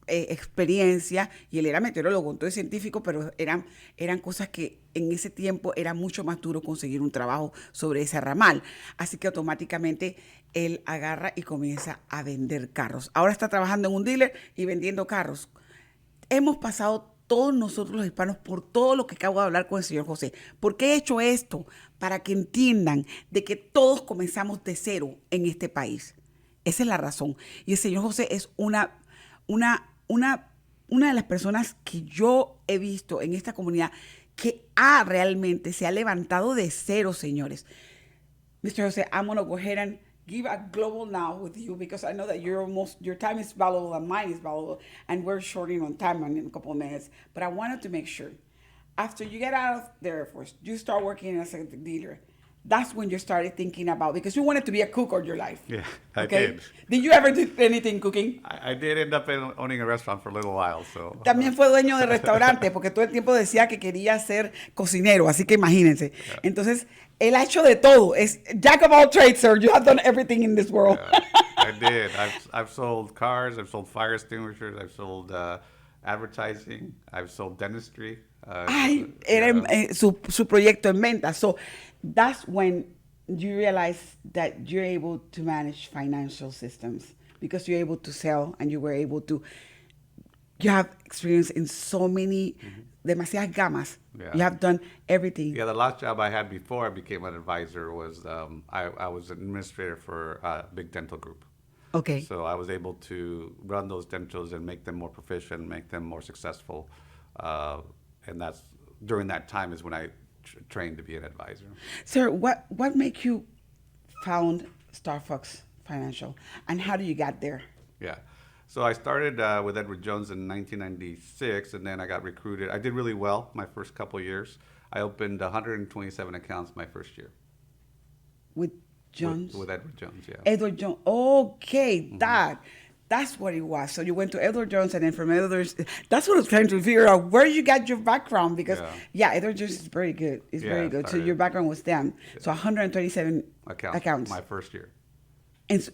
experiencia, y él era meteorólogo, entonces científico, pero eran cosas que en ese tiempo era mucho más duro conseguir un trabajo sobre ese ramal. Así que automáticamente él agarra y comienza a vender carros. Ahora está trabajando en un dealer y vendiendo carros. Hemos pasado todos nosotros los hispanos por todo lo que acabo de hablar con el señor José. ¿Por qué he hecho esto? Para que entiendan de que todos comenzamos de cero en este país. Esa es la razón. Y el señor José es una de las personas que yo he visto en esta comunidad que realmente se ha levantado de cero, señores. Mr. Jose, I'm going to go ahead and give a global now with you, because I know that your time is valuable and mine is valuable, and we're shorting on time in a couple of minutes. But I wanted to make sure. after you get out of the Air Force, you start working as a dealer. That's when you started thinking about, because you wanted to be a cook all your life. Yeah, I did. Did you ever do anything cooking? I did end up owning a restaurant for a little while, so. También fue dueño de restaurante, porque todo el tiempo decía que quería ser cocinero, así que imagínense. Yeah. Entonces, él ha hecho de todo. Es jack of all trades, sir. You have done everything in this world. Yeah, I did. I've sold cars, I've sold fire extinguishers, I've sold advertising, I've sold dentistry. Ay, era su proyecto en venta. So that's when you realize that you're able to manage financial systems, because you're able to sell and you were able to, you have experience in so many, demasiadas gamas. Yeah. You have done everything. Yeah, the last job I had before I became an advisor was I was an administrator for a big dental group. Okay. So I was able to run those dentals and make them more proficient, make them more successful. And that's during that time is when I trained to be an advisor. Sir, what make you found Starfox Financial, and how do you get there? Yeah. So I started with Edward Jones in 1996, and then I got recruited. I did really well my first couple of years. I opened 127 accounts my first year. With Jones? With Edward Jones, yeah. Edward Jones. Okay, that's what it was. So you went to Edward Jones, and then from Edward, that's what I was trying to figure out, where you got your background, because Edward Jones is very good. It's very good. So your background was them. So 127 accounts. My first year. And so,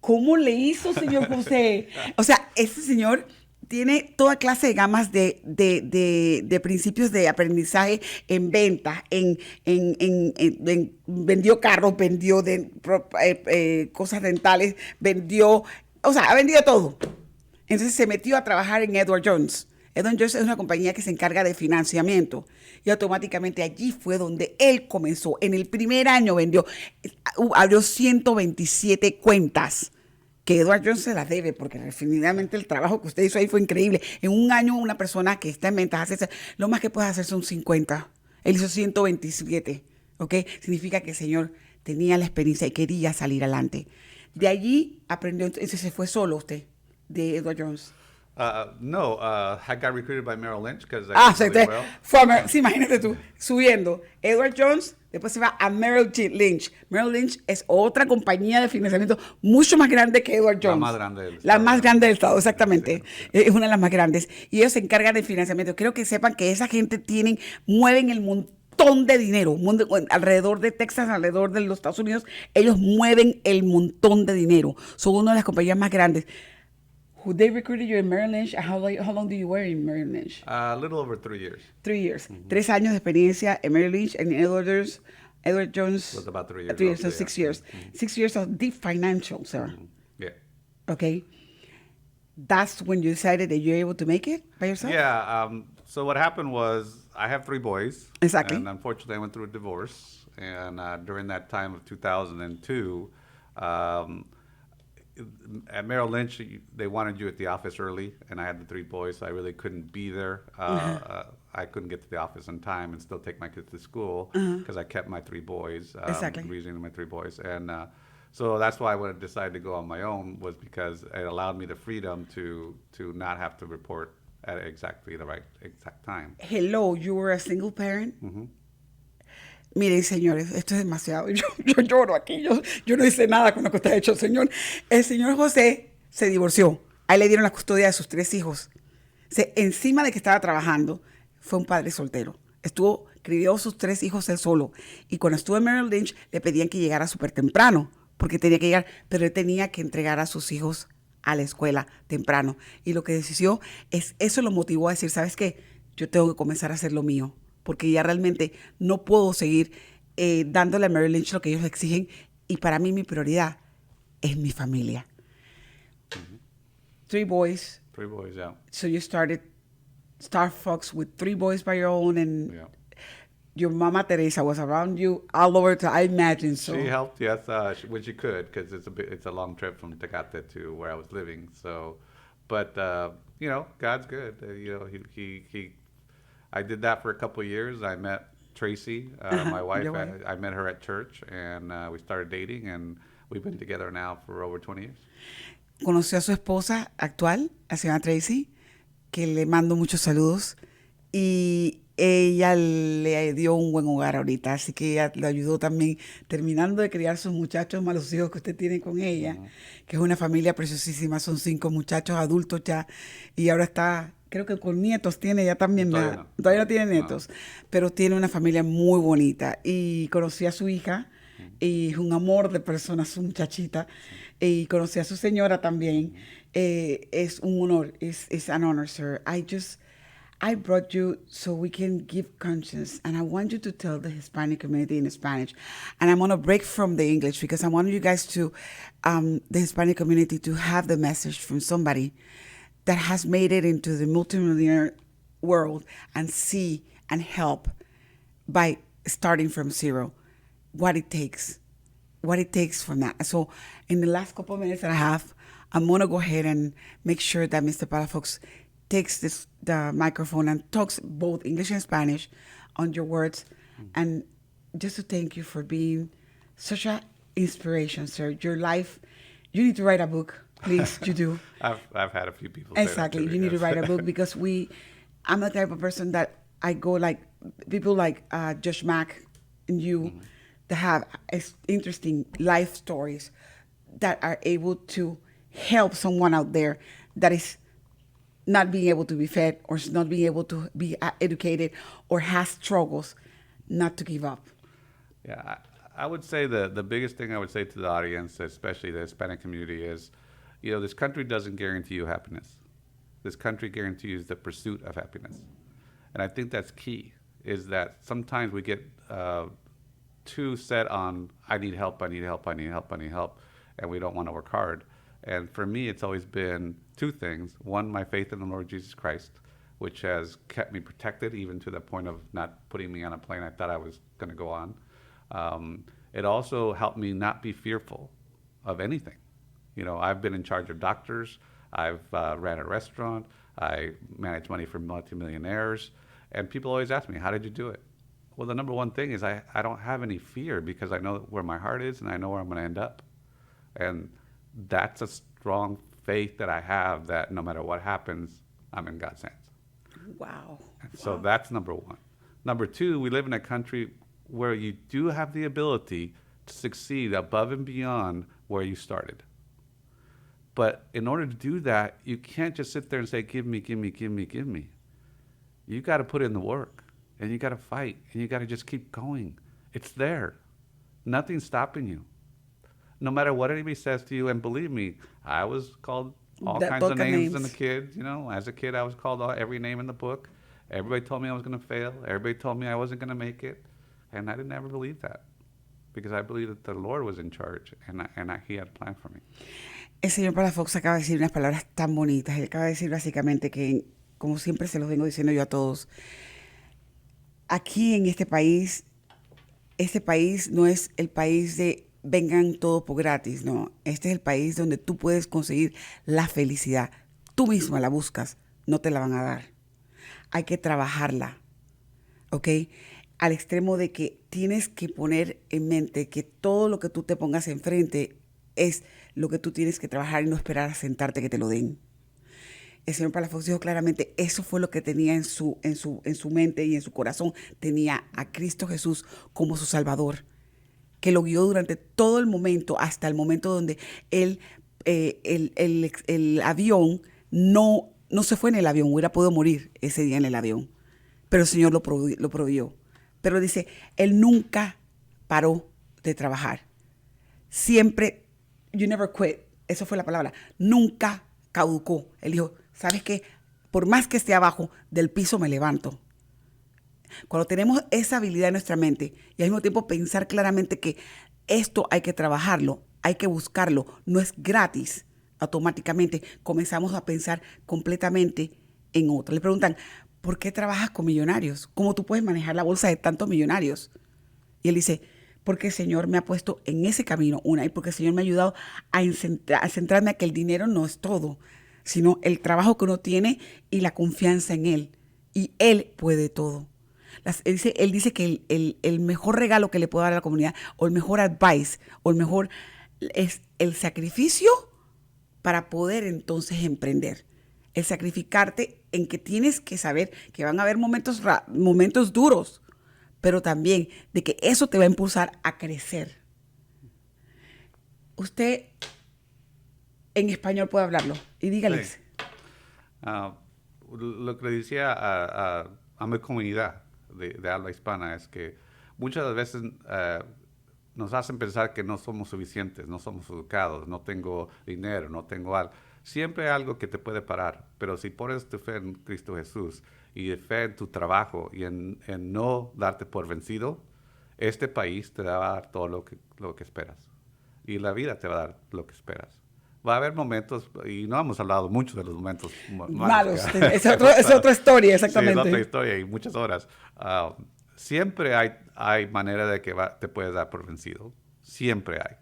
¿cómo le hizo, señor José? O sea, este señor tiene toda clase de gamas de principios de aprendizaje en ventas, vendió carros, vendió cosas dentales, ha vendido todo. Entonces se metió a trabajar en Edward Jones. Edward Jones es una compañía que se encarga de financiamiento, y automáticamente allí fue donde él comenzó. En el primer año abrió 127 cuentas, que Edward Jones se las debe, porque definitivamente el trabajo que usted hizo ahí fue increíble. En un año una persona que está en ventas lo más que puede hacer son 50. Él hizo 127, ¿ok? Significa que el señor tenía la experiencia y quería salir adelante. De allí aprendió, entonces se fue solo usted, de Edward Jones. No, I got recruited by Merrill Lynch because I did really well. Sí, imagínate tú, subiendo. Edward Jones, después se va a Merrill Lynch. Merrill Lynch es otra compañía de financiamiento mucho más grande que Edward Jones. La más grande del estado. La más grande del estado, exactamente. Sí. Es una de las más grandes. Y ellos se encargan de financiamiento. Quiero que sepan que esa gente mueven el montón de dinero. Alrededor de Texas, alrededor de los Estados Unidos, ellos mueven el montón de dinero. Son una de las compañías más grandes. They recruited you in Merrill Lynch. How long do you work in Merrill Lynch? A little over 3 years. 3 years. 3 años de experiencia en Merrill Lynch, and Edward Jones. Was about 3 years. 3 years, so 6 years. 6 years of deep financial, sir. Yeah. Okay. That's when you decided that you're able to make it by yourself? Yeah. So what happened was I have 3 boys. Exactly. And unfortunately I went through a divorce. And during that time of 2002, at Merrill Lynch, they wanted you at the office early, and I had the 3 boys, so I really couldn't be there. I couldn't get to the office on time and still take my kids to school because I kept my 3 boys. Exactly. Raising my 3 boys. And so that's why I decided to go on my own, was because it allowed me the freedom to not have to report at exactly the exact time. Hello, you were a single parent? Miren, señores, esto es demasiado. Yo lloro aquí. Yo no hice nada con lo que usted ha hecho, señor. El señor José se divorció. A él le dieron la custodia de sus 3 hijos. Encima de que estaba trabajando, fue un padre soltero. Crió sus 3 hijos él solo. Y cuando estuvo en Merrill Lynch, le pedían que llegara súper temprano, porque tenía que llegar, pero él tenía que entregar a sus hijos a la escuela temprano. Y lo que decidió eso lo motivó a decir, ¿sabes qué? Yo tengo que comenzar a hacer lo mío, porque ya realmente no puedo seguir dándole a Merrill Lynch lo que ellos exigen, y para mí mi prioridad es mi familia. 3 boys. 3 boys, yeah. So you started Starfox with 3 boys by your own, and your Mama Teresa was around you all over, I imagine. So she helped, yes, when she could, because it's a long trip from Tecate to where I was living. So, but God's good. He I did that for a couple of years. I met Tracy, my wife. I met her at church, and we started dating, and we've been together now for over 20 years. Conoció a su esposa actual, la señora Tracy, que le mando muchos saludos. Y ella le dio un buen hogar ahorita, así que ella lo ayudó también terminando de criar sus muchachos más los hijos que usted tiene con ella, que es una familia preciosísima, son 5 muchachos adultos ya, y ahora está, creo que con nietos tiene ya también, todavía no tiene nietos, pero tiene una familia muy bonita, y conocí a su hija, y es un amor de persona su muchachita, y conocí a su señora también. Es un honor, it's an honor, sir. I brought you so we can give conscience, and I want you to tell the Hispanic community in Spanish. And I'm going to break from the English because I want you guys to, the Hispanic community, to have the message from somebody that has made it into the multimillionaire world and see and help by starting from zero, what it takes from that. So in the last couple of minutes that I have, I'm going to go ahead and make sure that Mr. Palafox takes the microphone and talks both English and Spanish on your words. And just to thank you for being such an inspiration, sir. Your life, you need to write a book, please. You do. I've had a few people say exactly. that to me, You need to write a book because I'm the type of person that I go like people like Josh Mack and you that have interesting life stories that are able to help someone out there that is not being able to be fed or not being able to be educated or has struggles, not to give up. Yeah, I would say the biggest thing I would say to the audience, especially the Hispanic community, is, this country doesn't guarantee you happiness. This country guarantees the pursuit of happiness. And I think that's key, is that sometimes we get too set on, I need help, and we don't want to work hard. And for me, it's always been 2 things. One, my faith in the Lord Jesus Christ, which has kept me protected even to the point of not putting me on a plane I thought I was going to go on. It also helped me not be fearful of anything. I've been in charge of doctors. I've ran a restaurant. I manage money for multimillionaires. And people always ask me, how did you do it? Well, the number one thing is I don't have any fear because I know where my heart is and I know where I'm going to end up. And that's a strong faith that I have, that no matter what happens, I'm in God's hands. Wow. So that's number one. Number 2, we live in a country where you do have the ability to succeed above and beyond where you started. But in order to do that, you can't just sit there and say, give me, give me, give me, give me. You got to put in the work, and you got to fight, and you got to just keep going. It's there. Nothing's stopping you. No matter what anybody says to you, and believe me, I was called all kinds of names as a kid. As a kid, I was called every name in the book. Everybody told me I was going to fail. Everybody told me I wasn't going to make it. And I didn't ever believe that because I believed that the Lord was in charge and He had a plan for me. El señor Palafox acaba de decir unas palabras tan bonitas. Él acaba de decir básicamente que, como siempre se los vengo diciendo yo a todos, aquí en este país no es el país de vengan todos por gratis, no. Este es el país donde tú puedes conseguir la felicidad. Tú misma la buscas, no te la van a dar. Hay que trabajarla, ¿ok? Al extremo de que tienes que poner en mente que todo lo que tú te pongas enfrente es lo que tú tienes que trabajar y no esperar a sentarte que te lo den. El señor Palafox dijo claramente, eso fue lo que tenía en su mente y en su corazón. Tenía a Cristo Jesús como su Salvador, que lo guió durante todo el momento, hasta el momento donde el avión no se fue en el avión, hubiera podido morir ese día en el avión. Pero el Señor lo proveyó. Pero dice, Él nunca paró de trabajar. Siempre, you never quit, eso fue la palabra, nunca caducó. Él dijo, ¿sabes qué? Por más que esté abajo, del piso me levanto. Cuando tenemos esa habilidad en nuestra mente y al mismo tiempo pensar claramente que esto hay que trabajarlo, hay que buscarlo, no es gratis, automáticamente comenzamos a pensar completamente en otra. Le preguntan, ¿por qué trabajas con millonarios? ¿Cómo tú puedes manejar la bolsa de tantos millonarios? Y él dice, porque el Señor me ha puesto en ese camino, y porque el Señor me ha ayudado a centrarme a que el dinero no es todo, sino el trabajo que uno tiene y la confianza en Él. Y Él puede todo. Él dice que el mejor regalo que le puedo dar a la comunidad, o el mejor advice, o el mejor, es el sacrificio para poder entonces emprender. el sacrificarte en que tienes que saber que van a haber momentos duros, pero también de que eso te va a impulsar a crecer. Usted en español puede hablarlo y dígales. Sí. Lo que le decía a mi comunidad de habla hispana es que muchas veces nos hacen pensar que no somos suficientes, no somos educados, no tengo dinero, no tengo algo. Siempre hay algo que te puede parar, pero si pones tu fe en Cristo Jesús y de fe en tu trabajo y en no darte por vencido, este país te va a dar todo lo que esperas. Y la vida te va a dar lo que esperas. Va a haber momentos, y no hemos hablado mucho de los momentos malos. Es otra historia, exactamente. Sí, es otra historia y muchas horas. Siempre hay manera de que te puedes dar por vencido. Siempre hay.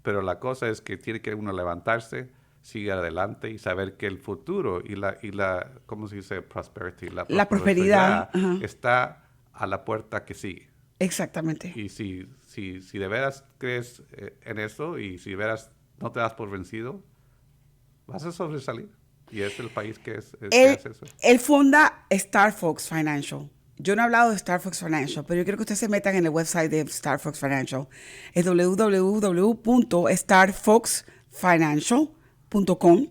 Pero la cosa es que tiene que uno levantarse, seguir adelante y saber que el futuro y la ¿cómo se dice? Prosperity. La prosperidad está a la puerta que sigue. Exactamente. Y si de veras crees en eso y si de veras no te das por vencido, vas a sobresalir. Y es el país que hace eso. Él funda Starfox Financial. Yo no he hablado de Starfox Financial, pero yo quiero que ustedes se metan en el website de Starfox Financial. Es www.starfoxfinancial.com.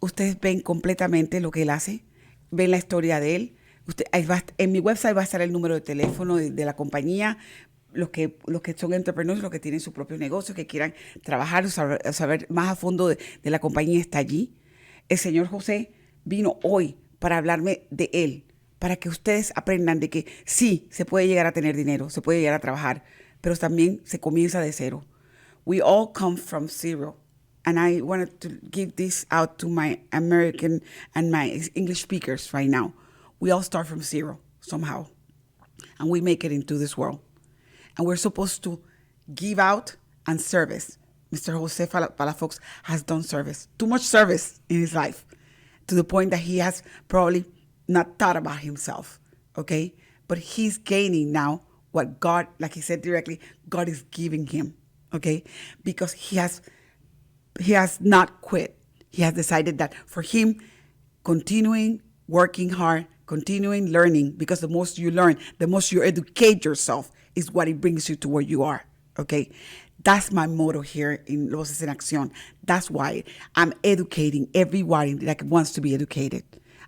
Ustedes ven completamente lo que él hace, ven la historia de él. En mi website va a estar el número de teléfono de la compañía, los que son entrepreneurs, los que tienen su propio negocio, que quieran trabajar o saber más a fondo de la compañía, está allí. El señor José vino hoy para hablarme de él, para que ustedes aprendan de que sí, se puede llegar a tener dinero, se puede llegar a trabajar, pero también se comienza de cero. We all come from zero. And I wanted to give this out to my American and my English speakers right now. We all start from zero somehow, and we make it into this world. And we're supposed to give out and service. Mr. Jose Palafox has done service, too much service in his life, to the point that he has probably not thought about himself, okay? But he's gaining now what God, like he said directly, God is giving him, okay? Because he has not quit. He has decided that for him, continuing working hard, continuing learning, because the most you learn, the most you educate yourself, is what it brings you to where you are, okay? That's my motto here in Voces en Acción. That's why I'm educating everyone that wants to be educated.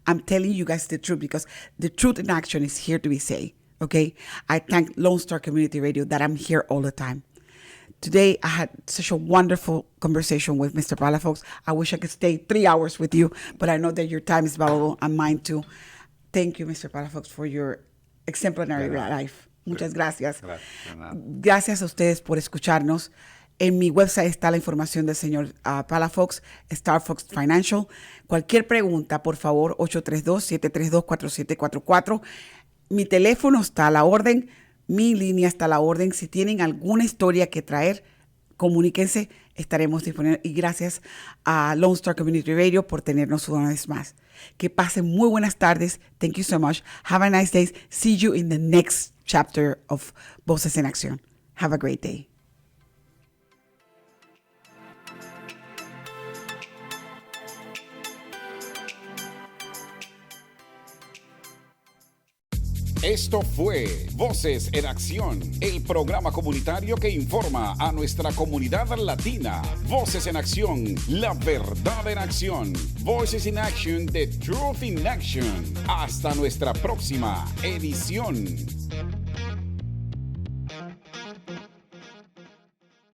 I'm telling you guys the truth because the truth in action is here to be said, okay? I thank Lone Star Community Radio that I'm here all the time. Today, I had such a wonderful conversation with Mr. Palafox. I wish I could stay 3 hours with you, but I know that your time is valuable and mine too. Thank you, Mr. Palafox, for your exemplary life. Muchas gracias. Gracias a ustedes por escucharnos. En mi website está la información del señor Palafox, Starfox Financial. Cualquier pregunta, por favor, 832-732-4744. Mi teléfono está a la orden. Mi línea está a la orden. Si tienen alguna historia que traer, comuníquense. Estaremos disponibles. Y gracias a Lone Star Community Radio por tenernos una vez más. Que pasen muy buenas tardes. Thank you so much. Have a nice day. See you in the next chapter of Voces en Acción. Have a great day. Esto fue Voces en Acción, el programa comunitario que informa a nuestra comunidad latina. Voces en Acción, la verdad en acción. Voices in Action, the truth in action. Hasta nuestra próxima edición.